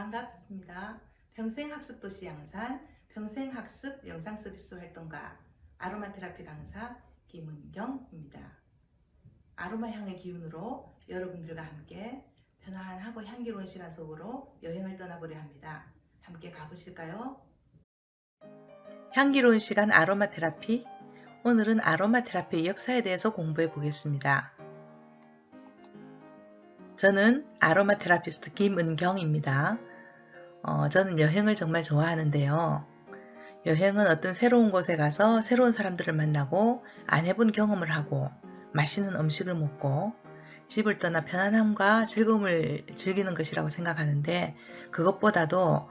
반갑습니다. 평생학습도시 양산 평생학습 영상서비스 활동가 아로마 테라피 강사 김은경입니다. 아로마 향의 기운으로 여러분들과 함께 편안하고 향기로운 시간 속으로 여행을 떠나보려 합니다. 함께 가보실까요? 향기로운 시간 아로마 테라피. 오늘은 아로마 테라피의 역사에 대해서 공부해 보겠습니다. 저는 아로마 테라피스트 김은경입니다. 저는 여행을 정말 좋아하는데요. 여행은 어떤 새로운 곳에 가서 새로운 사람들을 만나고 안 해본 경험을 하고 맛있는 음식을 먹고 집을 떠나 편안함과 즐거움을 즐기는 것이라고 생각하는데, 그것보다도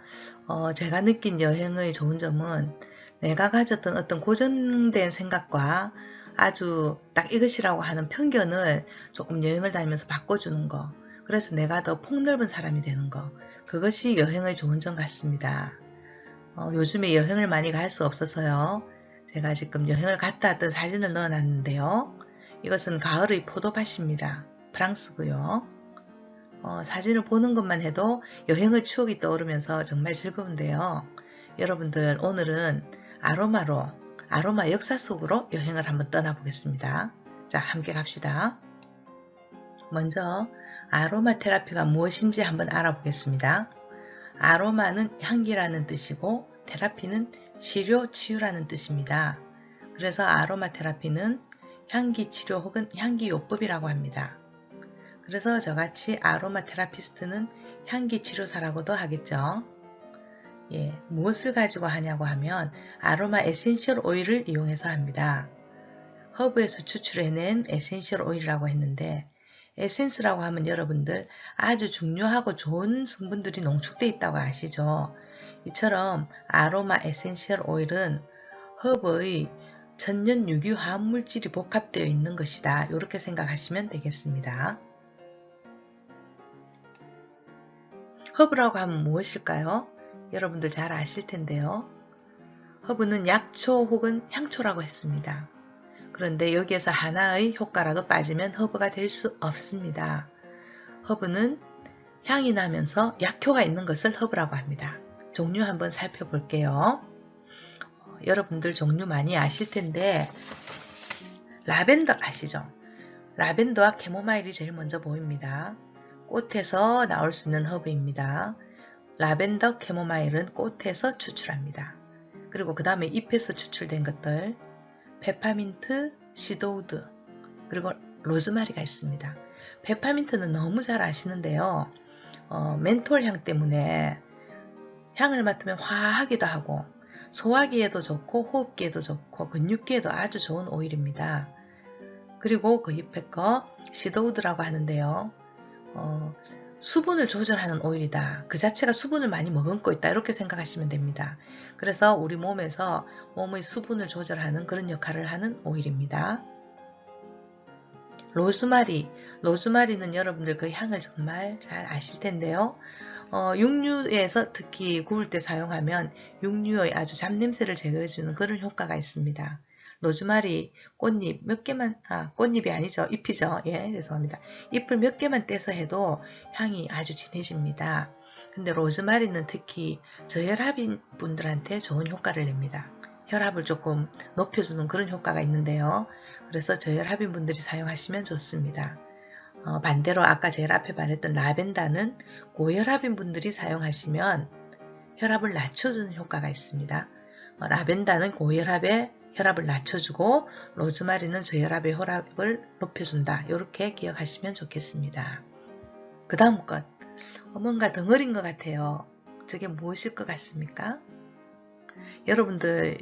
제가 느낀 여행의 좋은 점은 내가 가졌던 어떤 고정된 생각과 아주 딱 이것이라고 하는 편견을 조금 여행을 다니면서 바꿔주는 거, 그래서 내가 더 폭넓은 사람이 되는 거, 그것이 여행의 좋은 점 같습니다. 요즘에 여행을 많이 갈 수 없어서요. 제가 지금 여행을 갔다 왔던 사진을 넣어놨는데요. 이것은 가을의 포도밭입니다. 프랑스고요. 사진을 보는 것만 해도 여행의 추억이 떠오르면서 정말 즐거운데요. 여러분들, 오늘은 아로마 역사 속으로 여행을 한번 떠나보겠습니다. 자, 함께 갑시다. 먼저 아로마 테라피가 무엇인지 한번 알아보겠습니다. 아로마는 향기라는 뜻이고 테라피는 치료, 치유라는 뜻입니다. 그래서 아로마 테라피는 향기 치료 혹은 향기 요법이라고 합니다. 그래서 저같이 아로마 테라피스트는 향기 치료사라고도 하겠죠. 무엇을 가지고 하냐고 하면 아로마 에센셜 오일을 이용해서 합니다. 허브에서 추출해낸 에센셜 오일이라고 했는데, 에센스라고 하면 여러분들 아주 중요하고 좋은 성분들이 농축되어 있다고 아시죠? 이처럼 아로마 에센셜 오일은 허브의 천연 유기 화합물질이 복합되어 있는 것이다. 이렇게 생각하시면 되겠습니다. 허브라고 하면 무엇일까요? 여러분들 잘 아실 텐데요. 허브는 약초 혹은 향초라고 했습니다. 그런데 여기에서 하나의 효과라도 빠지면 허브가 될 수 없습니다. 허브는 향이 나면서 약효가 있는 것을 허브라고 합니다. 종류 한번 살펴볼게요. 여러분들 종류 많이 아실 텐데, 라벤더 아시죠? 라벤더와 캐모마일이 제일 먼저 보입니다. 꽃에서 나올 수 있는 허브입니다. 라벤더, 캐모마일은 꽃에서 추출합니다. 그리고 그 다음에 잎에서 추출된 것들, 페퍼민트, 시더우드, 그리고 로즈마리가 있습니다. 페퍼민트는 너무 잘 아시는데요. 멘톨 향 때문에 향을 맡으면 화하기도 하고 소화기에도 좋고 호흡기에도 좋고 근육기에도 아주 좋은 오일입니다. 그리고 그 옆에 거 시더우드라고 하는데요. 수분을 조절하는 오일이다. 그 자체가 수분을 많이 머금고 있다. 이렇게 생각하시면 됩니다. 그래서 우리 몸에서 몸의 수분을 조절하는 그런 역할을 하는 오일입니다. 로즈마리는 여러분들 그 향을 정말 잘 아실 텐데요. 육류에서 특히 구울 때 사용하면 육류의 아주 잡냄새를 제거해주는 그런 효과가 있습니다. 로즈마리 꽃잎 몇 개만, 꽃잎이 아니죠. 잎이죠. 죄송합니다. 잎을 몇 개만 떼서 해도 향이 아주 진해집니다. 근데 로즈마리는 특히 저혈압인 분들한테 좋은 효과를 냅니다. 혈압을 조금 높여주는 그런 효과가 있는데요. 그래서 저혈압인 분들이 사용하시면 좋습니다. 반대로 아까 제일 앞에 말했던 라벤더는 고혈압인 분들이 사용하시면 혈압을 낮춰주는 효과가 있습니다. 라벤더는 고혈압에 혈압을 낮춰주고 로즈마리는 저혈압의 혈압을 높여준다. 이렇게 기억하시면 좋겠습니다. 그 다음 것, 뭔가 덩어리인 것 같아요. 저게 무엇일 것 같습니까? 여러분들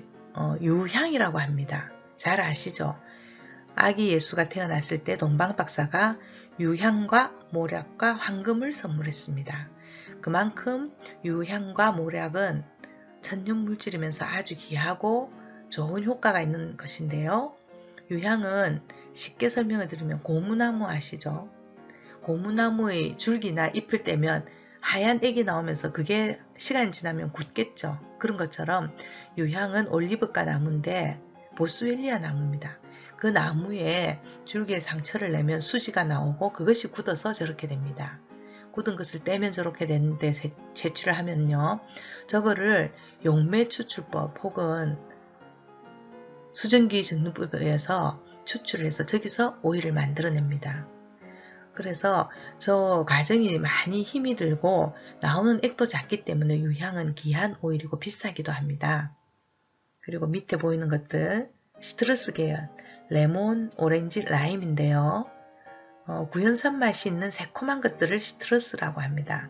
유향이라고 합니다. 잘 아시죠? 아기 예수가 태어났을 때 동방박사가 유향과 모략과 황금을 선물했습니다. 그만큼 유향과 모략은 천연물질이면서 아주 귀하고 좋은 효과가 있는 것인데요. 유향은 쉽게 설명을 드리면 고무나무 아시죠? 고무나무의 줄기나 잎을 떼면 하얀 액이 나오면서 그게 시간이 지나면 굳겠죠. 그런 것처럼 유향은 올리브가 나무인데 보스웰리아 나무입니다. 그 나무에 줄기에 상처를 내면 수지가 나오고 그것이 굳어서 저렇게 됩니다. 굳은 것을 떼면 저렇게 되는데 채취를 하면요. 저거를 용매 추출법 혹은 수증기 증류법에 의해서 추출을 해서 저기서 오일을 만들어냅니다. 그래서 저 과정이 많이 힘이 들고 나오는 액도 작기 때문에 유향은 귀한 오일이고 비싸기도 합니다. 그리고 밑에 보이는 것들 시트러스 계열, 레몬, 오렌지, 라임인데요. 구연산 맛이 있는 새콤한 것들을 시트러스라고 합니다.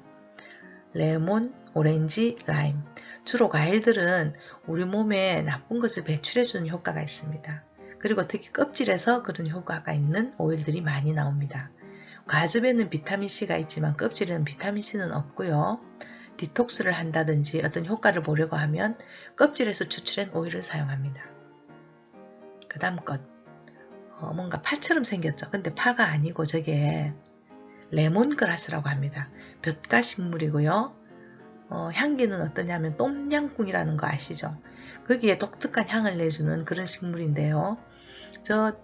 레몬, 오렌지, 라임. 주로 과일들은 우리 몸에 나쁜 것을 배출해주는 효과가 있습니다. 그리고 특히 껍질에서 그런 효과가 있는 오일들이 많이 나옵니다. 과즙에는 비타민C가 있지만 껍질에는 비타민C는 없고요. 디톡스를 한다든지 어떤 효과를 보려고 하면 껍질에서 추출한 오일을 사용합니다. 그 다음 것. 뭔가 파처럼 생겼죠. 근데 파가 아니고 저게 레몬그라스라고 합니다. 볏가 식물이고요. 향기는 어떠냐면 똠양꿍이라는 거 아시죠? 거기에 독특한 향을 내주는 그런 식물인데요. 저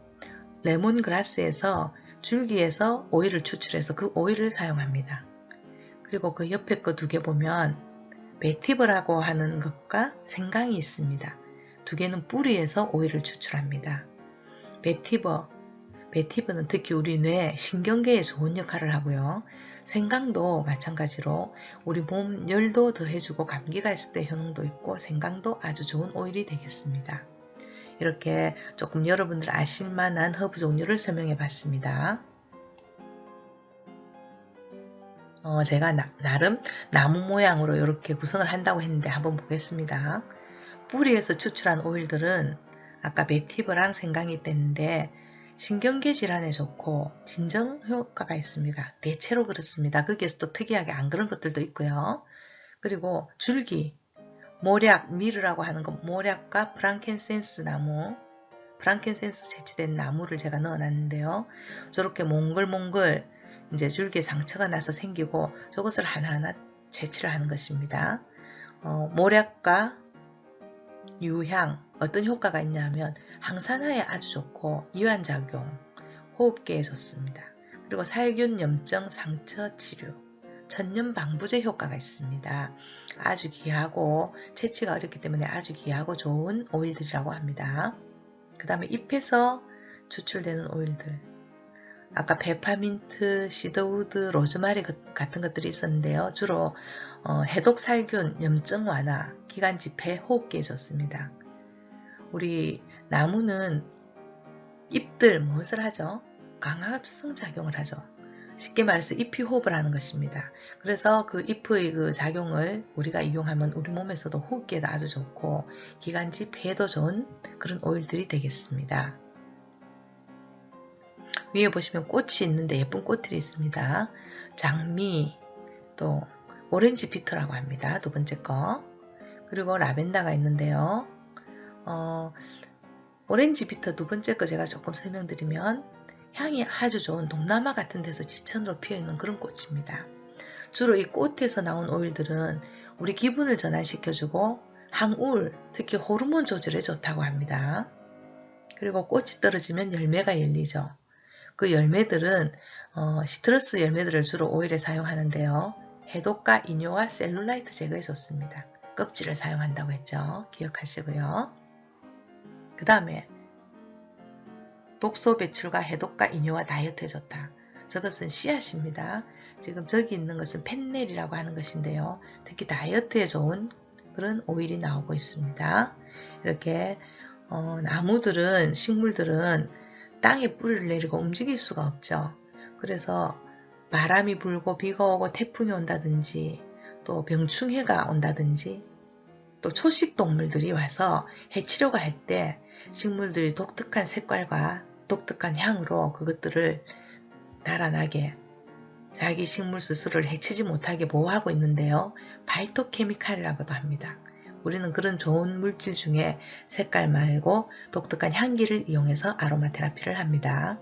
레몬그라스에서 줄기에서 오일을 추출해서 그 오일을 사용합니다. 그리고 그 옆에 거 두 개 보면 베티버라고 하는 것과 생강이 있습니다. 두 개는 뿌리에서 오일을 추출합니다. 베티버는 특히 우리 뇌 신경계에 좋은 역할을 하고요. 생강도 마찬가지로 우리 몸 열도 더해주고 감기가 있을 때 효능도 있고 생강도 아주 좋은 오일이 되겠습니다. 이렇게 조금 여러분들 아실만한 허브 종류를 설명해 봤습니다. 제가 나름 나무 모양으로 이렇게 구성을 한다고 했는데 한번 보겠습니다. 뿌리에서 추출한 오일들은 아까 베티버랑 생강이 있는데 신경계 질환에 좋고 진정 효과가 있습니다. 대체로 그렇습니다. 거기에서 또 특이하게 안 그런 것들도 있고요. 그리고 줄기, 모략, 미르라고 하는 건 모략과 프랑켄센스 나무, 프랑켄센스 채취된 나무를 제가 넣어놨는데요. 저렇게 몽글몽글 이제 줄기에 상처가 나서 생기고 저것을 하나하나 채취를 하는 것입니다. 모략과 유향 어떤 효과가 있냐면 항산화에 아주 좋고 이완작용, 호흡기에 좋습니다. 그리고 살균, 염증, 상처 치료, 천연 방부제 효과가 있습니다. 아주 귀하고 채취가 어렵기 때문에 아주 귀하고 좋은 오일들이라고 합니다. 그 다음에 잎에서 추출되는 오일들, 아까 페퍼민트, 시더우드, 로즈마리 같은 것들이 있었는데요. 주로 해독, 살균, 염증 완화, 기관지, 폐, 호흡기에 좋습니다. 우리 나무는 잎들 무엇을 하죠? 광합성 작용을 하죠. 쉽게 말해서 잎이 호흡을 하는 것입니다. 그래서 그 잎의 그 작용을 우리가 이용하면 우리 몸에서도 호흡기에도 아주 좋고 기관지, 폐에도 좋은 그런 오일들이 되겠습니다. 위에 보시면 꽃이 있는데 예쁜 꽃들이 있습니다. 장미, 또 오렌지 비트라고 합니다. 두 번째 거. 그리고 라벤더가 있는데요. 오렌지 비트 두 번째 거 제가 조금 설명드리면 향이 아주 좋은 동남아 같은 데서 지천으로 피어있는 그런 꽃입니다. 주로 이 꽃에서 나온 오일들은 우리 기분을 전환시켜주고 항우울, 특히 호르몬 조절에 좋다고 합니다. 그리고 꽃이 떨어지면 열매가 열리죠. 그 열매들은 시트러스 열매들을 주로 오일에 사용하는데요. 해독과 이뇨와 셀룰라이트 제거에 좋습니다. 껍질을 사용한다고 했죠. 기억하시고요. 그 다음에 독소 배출과 해독과 이뇨와 다이어트에 좋다. 저것은 씨앗입니다. 지금 저기 있는 것은 펜넬이라고 하는 것인데요. 특히 다이어트에 좋은 그런 오일이 나오고 있습니다. 이렇게 나무들은, 식물들은 땅에 뿌리를 내리고 움직일 수가 없죠. 그래서 바람이 불고 비가 오고 태풍이 온다든지 또 병충해가 온다든지 또 초식동물들이 와서 해치려고 할 때 식물들이 독특한 색깔과 독특한 향으로 그것들을 달아나게 자기 식물 스스로를 해치지 못하게 보호하고 있는데요. 파이토케미칼이라고도 합니다. 우리는 그런 좋은 물질 중에 색깔 말고 독특한 향기를 이용해서 아로마 테라피를 합니다.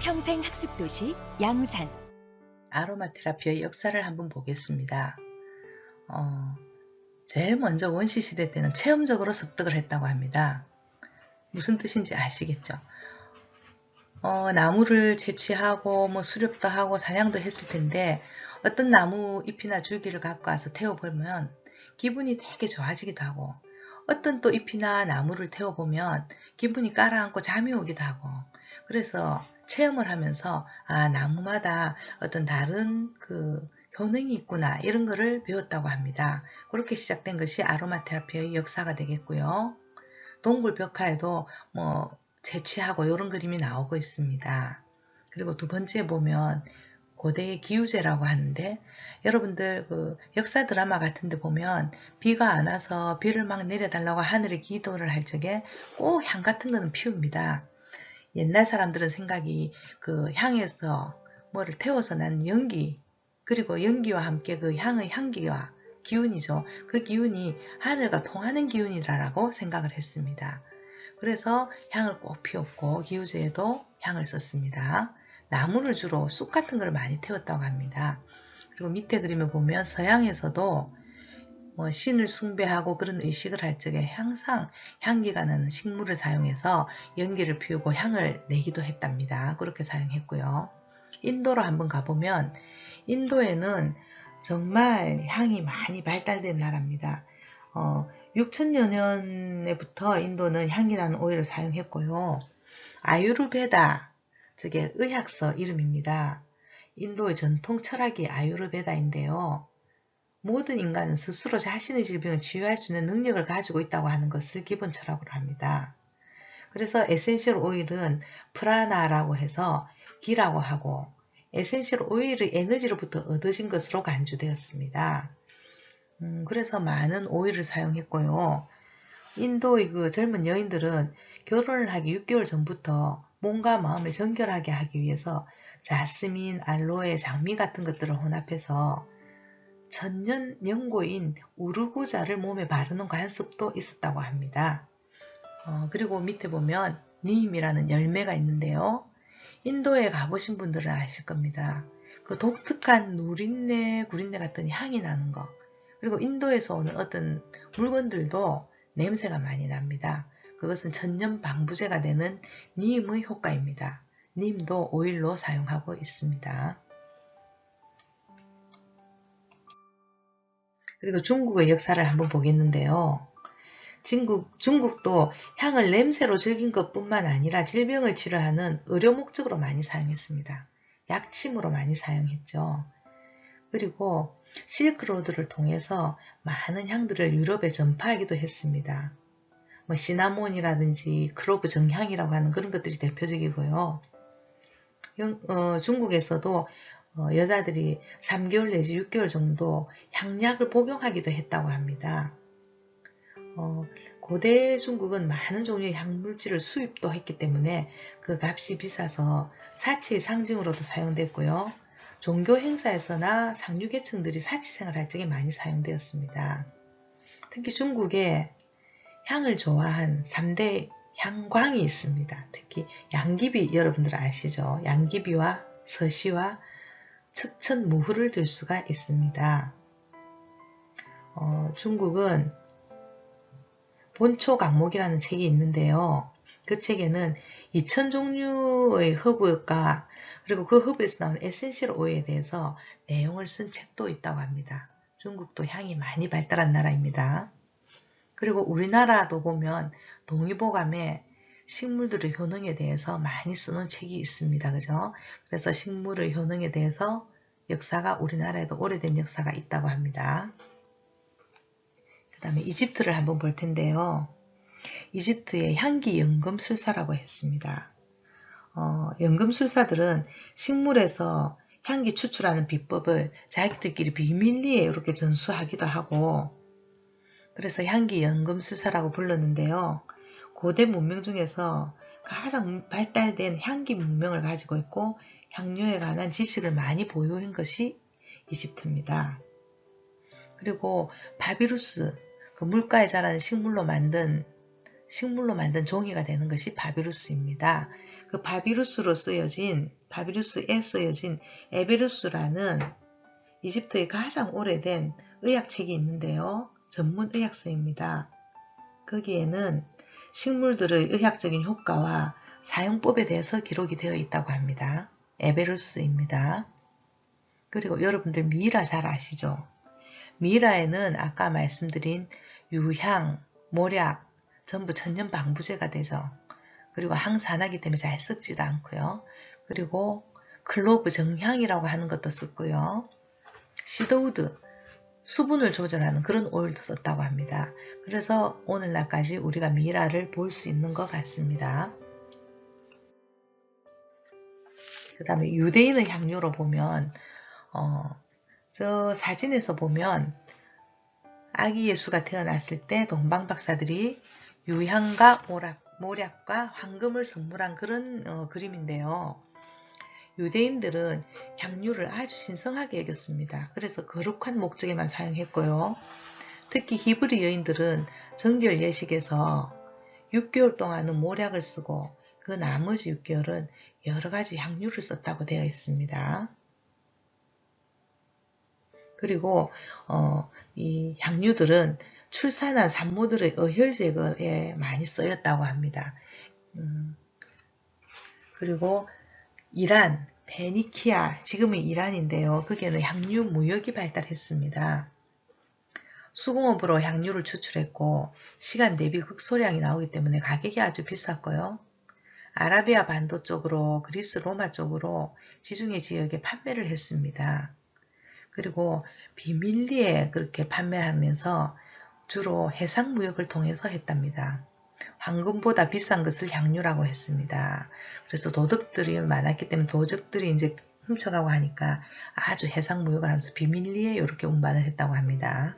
평생 학습 도시 양산. 아로마 테라피의 역사를 한번 보겠습니다. 제일 먼저 원시 시대 때는 체험적으로 습득을 했다고 합니다. 무슨 뜻인지 아시겠죠? 나무를 채취하고 뭐 수렵도 하고 사냥도 했을 텐데 어떤 나무 잎이나 줄기를 갖고 와서 태워보면 기분이 되게 좋아지기도 하고 어떤 또 잎이나 나무를 태워보면 기분이 가라앉고 잠이 오기도 하고 그래서 체험을 하면서 나무마다 어떤 다른 그 효능이 있구나 이런 거를 배웠다고 합니다. 그렇게 시작된 것이 아로마 테라피의 역사가 되겠고요. 동굴 벽화에도 뭐 채취하고 이런 그림이 나오고 있습니다. 그리고 두 번째 보면 고대의 기우제라고 하는데 여러분들 그 역사 드라마 같은 데 보면 비가 안 와서 비를 막 내려달라고 하늘에 기도를 할 적에 꼭 향 같은 거는 피웁니다. 옛날 사람들은 생각이 그 향에서 뭐를 태워서 난 연기 그리고 연기와 함께 그 향의 향기와 기운이죠. 그 기운이 하늘과 통하는 기운이라고 생각을 했습니다. 그래서 향을 꼭 피웠고 기우제에도 향을 썼습니다. 나무를 주로 쑥 같은 걸 많이 태웠다고 합니다. 그리고 밑에 그림을 보면 서양에서도 뭐 신을 숭배하고 그런 의식을 할 적에 항상 향기가 나는 식물을 사용해서 연기를 피우고 향을 내기도 했답니다. 그렇게 사용했고요. 인도로 한번 가보면 인도에는 정말 향이 많이 발달된 나라입니다. 6000여 년에부터 인도는 향기 나는 오일을 사용했고요. 아유르베다, 저게 의학서 이름입니다. 인도의 전통 철학이 아유르베다인데요. 모든 인간은 스스로 자신의 질병을 치유할 수 있는 능력을 가지고 있다고 하는 것을 기본 철학으로 합니다. 그래서 에센셜 오일은 프라나라고 해서 기라고 하고 에센셜 오일의 에너지로부터 얻어진 것으로 간주되었습니다. 그래서 많은 오일을 사용했고요. 인도의 그 젊은 여인들은 결혼을 하기 6개월 전부터 몸과 마음을 정결하게 하기 위해서 자스민, 알로에, 장미 같은 것들을 혼합해서 천년 연고인 우르고자를 몸에 바르는 관습도 있었다고 합니다. 그리고 밑에 보면 님이라는 열매가 있는데요. 인도에 가보신 분들은 아실 겁니다. 그 독특한 누린내, 구린내 같은 향이 나는 거. 그리고 인도에서 오는 어떤 물건들도 냄새가 많이 납니다. 그것은 천년 방부제가 되는 님의 효과입니다. 님도 오일로 사용하고 있습니다. 그리고 중국의 역사를 한번 보겠는데요. 중국도 향을 냄새로 즐긴 것뿐만 아니라 질병을 치료하는 의료 목적으로 많이 사용했습니다. 약침으로 많이 사용했죠. 그리고 실크로드를 통해서 많은 향들을 유럽에 전파하기도 했습니다. 뭐 시나몬이라든지 클로브 정향이라고 하는 그런 것들이 대표적이고요. 중국에서도 여자들이 3개월 내지 6개월 정도 향약을 복용하기도 했다고 합니다. 고대 중국은 많은 종류의 향물질을 수입도 했기 때문에 그 값이 비싸서 사치의 상징으로도 사용됐고요. 종교 행사에서나 상류계층들이 사치생활 할 적에 많이 사용되었습니다. 특히 중국에 향을 좋아한 3대 향광이 있습니다. 특히 양귀비 여러분들 아시죠? 양귀비와 서시와 측천무후를 들 수가 있습니다. 중국은 본초강목이라는 책이 있는데요. 그 책에는 2000종류의 허브과 그리고 그 허브에서 나오는 에센셜 오일에 대해서 내용을 쓴 책도 있다고 합니다. 중국도 향이 많이 발달한 나라입니다. 그리고 우리나라도 보면 동의보감에 식물들의 효능에 대해서 많이 쓰는 책이 있습니다. 그죠? 그래서 식물의 효능에 대해서 역사가 우리나라에도 오래된 역사가 있다고 합니다. 그 다음에 이집트를 한번 볼 텐데요. 이집트의 향기 연금술사라고 했습니다. 연금술사들은 식물에서 향기 추출하는 비법을 자기들끼리 비밀리에 이렇게 전수하기도 하고 그래서 향기 연금술사라고 불렀는데요. 고대 문명 중에서 가장 발달된 향기 문명을 가지고 있고 향료에 관한 지식을 많이 보유한 것이 이집트입니다. 그리고 바비루스, 그 물가에 자라는 식물로 만든 종이가 되는 것이 바비루스입니다. 그 바비루스에 쓰여진 에베루스라는 이집트의 가장 오래된 의학책이 있는데요. 전문 의학서입니다. 거기에는 식물들의 의학적인 효과와 사용법에 대해서 기록이 되어 있다고 합니다. 에베루스입니다. 그리고 여러분들 미이라 잘 아시죠? 미이라에는 아까 말씀드린 유향, 모략 전부 천연 방부제가 되죠. 그리고 항산화기 때문에 잘 썩지도 않고요. 그리고 클로브 정향이라고 하는 것도 썼고요. 시더우드 수분을 조절하는 그런 오일도 썼다고 합니다. 그래서 오늘날까지 우리가 미이라를 볼 수 있는 것 같습니다. 그 다음에 유대인의 향료로 보면 저 사진에서 보면 아기 예수가 태어났을 때 동방박사들이 유향과 모략과 황금을 선물한 그런 그림인데요. 유대인들은 향유를 아주 신성하게 여겼습니다. 그래서 거룩한 목적에만 사용했고요. 특히 히브리 여인들은 정결 예식에서 6개월 동안은 모략을 쓰고 그 나머지 6개월은 여러가지 향유를 썼다고 되어 있습니다. 그리고 이 향유들은 출산한 산모들의 어혈 제거에 많이 쓰였다고 합니다. 그리고 이란, 페니키아, 지금은 이란인데요. 거기에는 향유 무역이 발달했습니다. 수공업으로 향유를 추출했고 시간 대비 극소량이 나오기 때문에 가격이 아주 비쌌고요. 아라비아 반도 쪽으로 그리스 로마 쪽으로 지중해 지역에 판매를 했습니다. 그리고 비밀리에 그렇게 판매하면서 주로 해상무역을 통해서 했답니다. 황금보다 비싼 것을 향유라고 했습니다. 그래서 도둑들이 많았기 때문에 도적들이 이제 훔쳐가고 하니까 아주 해상무역을 하면서 비밀리에 이렇게 운반을 했다고 합니다.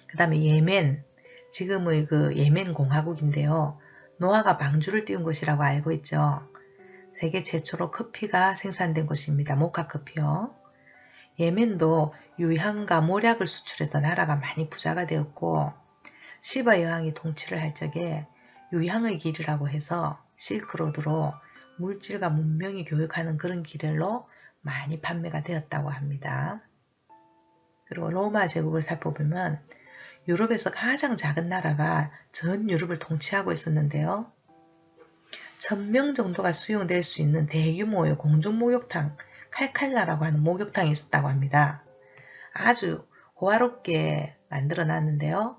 그 다음에 예멘, 지금의 그 예멘 공화국인데요. 노아가 방주를 띄운 곳이라고 알고 있죠. 세계 최초로 커피가 생산된 곳입니다. 모카 커피요. 예멘도 유향과 모략을 수출해서 나라가 많이 부자가 되었고 시바 여왕이 통치를 할 적에 유향의 길이라고 해서 실크로드로 물질과 문명이 교육하는 그런 길로 많이 판매가 되었다고 합니다. 그리고 로마 제국을 살펴보면 유럽에서 가장 작은 나라가 전 유럽을 통치하고 있었는데요. 1000명 정도가 수용될 수 있는 대규모의 공중목욕탕 칼칼라라고 하는 목욕탕이 있었다고 합니다. 아주 호화롭게 만들어 놨는데요.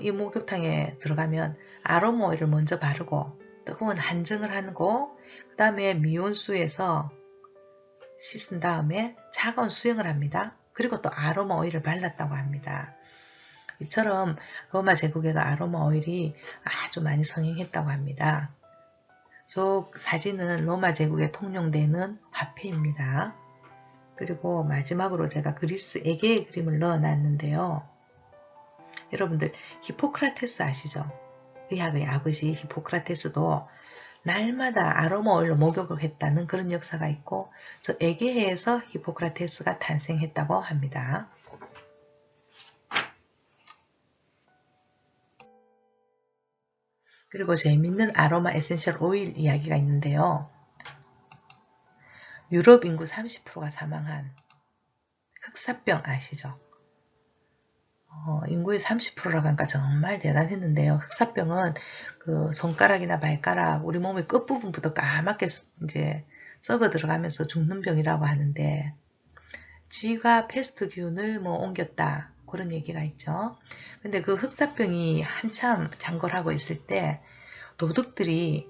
이 목욕탕에 들어가면 아로마 오일을 먼저 바르고 뜨거운 한증을 하고 그 다음에 미온수에서 씻은 다음에 차가운 수영을 합니다. 그리고 또 아로마 오일을 발랐다고 합니다. 이처럼 로마 제국에도 아로마 오일이 아주 많이 성행했다고 합니다. 저 사진은 로마 제국에 통용되는 화폐입니다. 그리고 마지막으로 제가 그리스 에게의 그림을 넣어놨는데요. 여러분들 히포크라테스 아시죠? 의학의 아버지 히포크라테스도 날마다 아로마 오일로 목욕을 했다는 그런 역사가 있고 저 에게해에서 히포크라테스가 탄생했다고 합니다. 그리고 재밌는 아로마 에센셜 오일 이야기가 있는데요. 유럽 인구 30%가 사망한 흑사병 아시죠? 인구의 30%라고 하니까 정말 대단했는데요. 흑사병은 그 손가락이나 발가락, 우리 몸의 끝부분부터 까맣게 이제 썩어 들어가면서 죽는 병이라고 하는데 쥐가 패스트균을 옮겼다. 그런 얘기가 있죠. 근데 그 흑사병이 한참 창궐하고 있을 때 도둑들이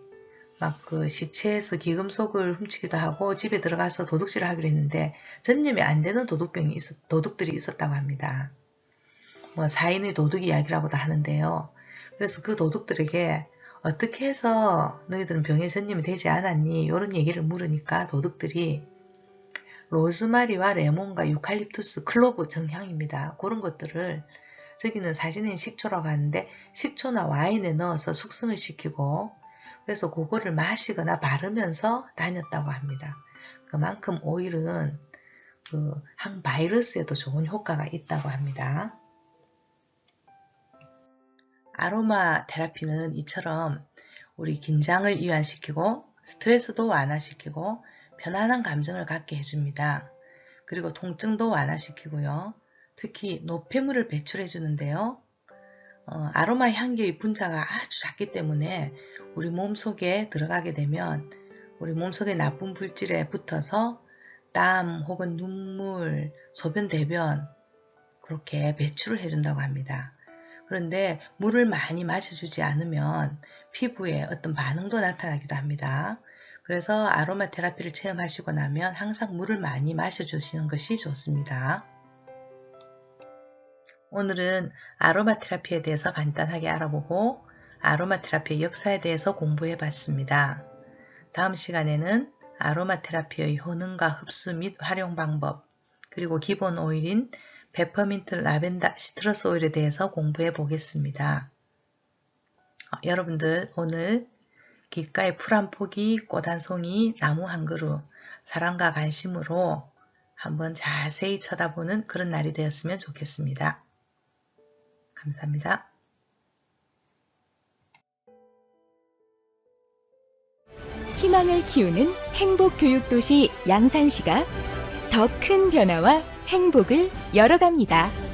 막 그 시체에서 기금속을 훔치기도 하고 집에 들어가서 도둑질을 하기로 했는데 전염이 안 되는 도둑들이 있었다고 합니다. 뭐 사인의 도둑 이야기라고도 하는데요. 그래서 그 도둑들에게 어떻게 해서 너희들은 병에 전염이 되지 않았니? 이런 얘기를 물으니까 도둑들이 로즈마리와 레몬과 유칼립투스, 클로브, 정향입니다. 그런 것들을 저기는 사진엔 식초라고 하는데 식초나 와인에 넣어서 숙성을 시키고 그래서 그거를 마시거나 바르면서 다녔다고 합니다. 그만큼 오일은 그 항바이러스에도 좋은 효과가 있다고 합니다. 아로마 테라피는 이처럼 우리 긴장을 이완시키고 스트레스도 완화시키고 편안한 감정을 갖게 해줍니다. 그리고 통증도 완화시키고요. 특히 노폐물을 배출해 주는데요. 아로마 향기의 분자가 아주 작기 때문에 우리 몸속에 들어가게 되면 우리 몸속의 나쁜 물질에 붙어서 땀 혹은 눈물, 소변, 대변 그렇게 배출을 해준다고 합니다. 그런데 물을 많이 마셔주지 않으면 피부에 어떤 반응도 나타나기도 합니다. 그래서 아로마 테라피를 체험하시고 나면 항상 물을 많이 마셔주시는 것이 좋습니다. 오늘은 아로마 테라피에 대해서 간단하게 알아보고 아로마 테라피의 역사에 대해서 공부해 봤습니다. 다음 시간에는 아로마 테라피의 효능과 흡수 및 활용 방법, 그리고 기본 오일인 페퍼민트, 라벤더, 시트러스 오일에 대해서 공부해 보겠습니다. 여러분들 오늘 귓가에 풀 한 포기, 꽃 한 송이, 나무 한 그루, 사랑과 관심으로 한번 자세히 쳐다보는 그런 날이 되었으면 좋겠습니다. 감사합니다. 희망을 키우는 행복교육도시 양산시가 더 큰 변화와 행복을 열어갑니다.